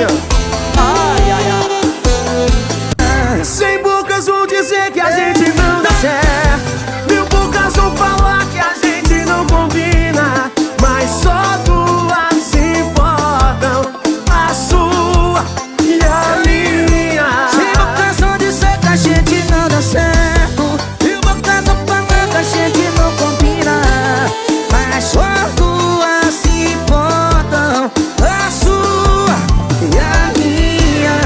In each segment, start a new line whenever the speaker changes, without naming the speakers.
minha.
Ai, ai, ai.
Cem bocas vão dizer que a gente não dá certo, 1000 bocas vão falar que a gente não combina, mas só duas importam, a sua e a minha.
Cem bocas vão dizer que a gente não dá certo, 1000 bocas vão falar que a gente não combina, mas só duas se importam, a sua e a minha.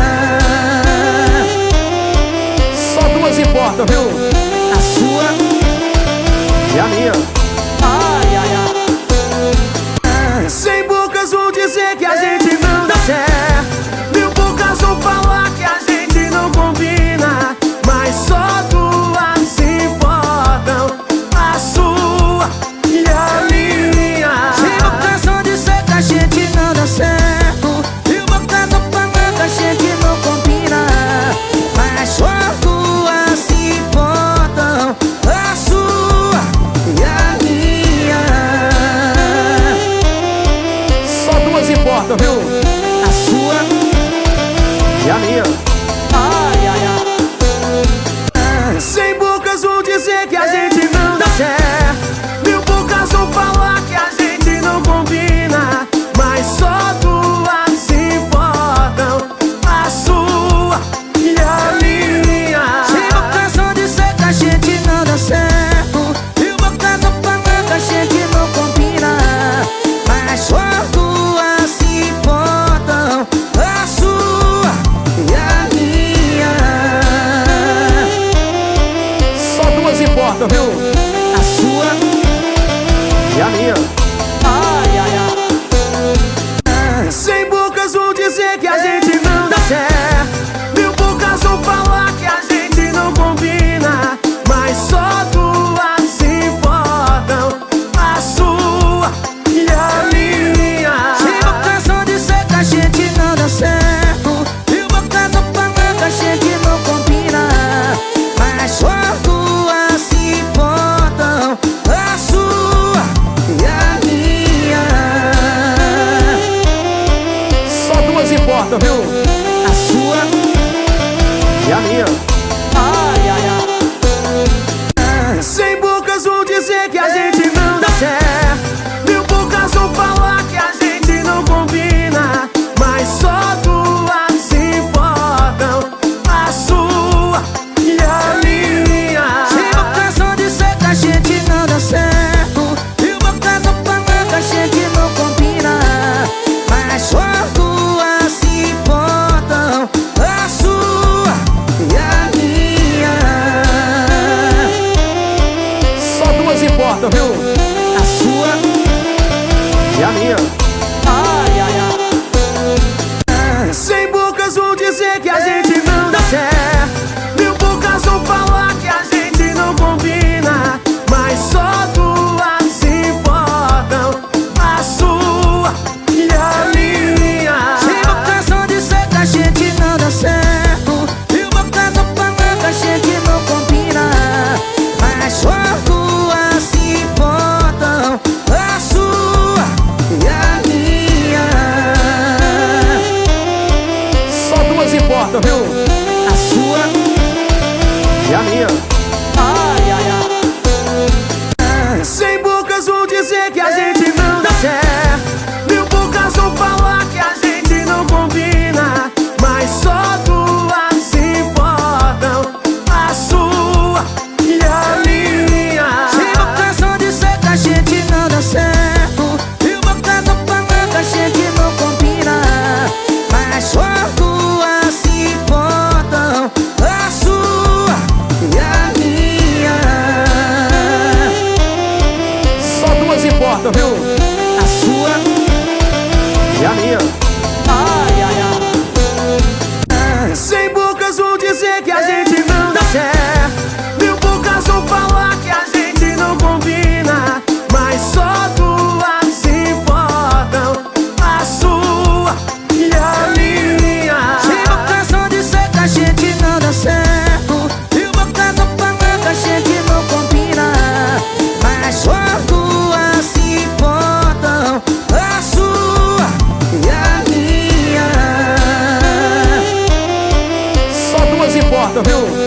Só duas importam, viu?
A sua
E a minha.
ai, ai, ai.
Cem bocas vão dizer que a gente não dá certo, 1000 bocas vão falar que a gente não combina, mas só duas importam, a sua e a minha.
Cem bocas vão dizer que a gente não dá certo, 1000 bocas vão falar que a gente não combina, mas só duas se importam, a sua e a minha.
Só duas importam, viu?
A sua
E a minha.
ai, ai, ai.
Cem bocas vão dizer que a gente não dá certo, 1000 bocas vão falar que a gente não combina, mas só duas importam, a sua e a minha.
Cem bocas vão dizer que a gente não dá certo, 1000 bocas vão falar que a gente não combina, mas só duas se importam, a sua e a minha.
Só duas importam, viu?
A sua
E a minha.
ai, ai, ai.
Cem bocas vão dizer que a gente não dá certo, 1000 bocas vão falar que a gente não combina, mas só duas importam, a sua e a minha.
Cem bocas vão dizer que a gente não dá certo, 1000 bocas vão falar que a gente não combina, mas só duas se importam, a sua e a minha.
Só duas importam, viu?
A sua
E a minha.
ai, ai, ai.
Cem bocas vão dizer que a gente não dá certo, 1000 bocas vão falar que a gente não combina, mas só duas importam, a sua e a minha.
Cem bocas vão dizer que a gente não dá certo, 1000 bocas vão falar que a gente não combina, mas só duas se importam, a sua e a minha.
Só duas importam, viu?
A sua
E a minha.
ai, ai, ai.
Cem bocas vão dizer que a gente não dá certo, 1000 bocas vão falar que a gente não combina, mas só duas importam, a sua e a minha.
Cem bocas vão dizer que a gente não dá certo, 1000 bocas vão falar que a gente não combina, mas só duas se importam, a sua e a minha.
Só duas importam, viu? importam, viu?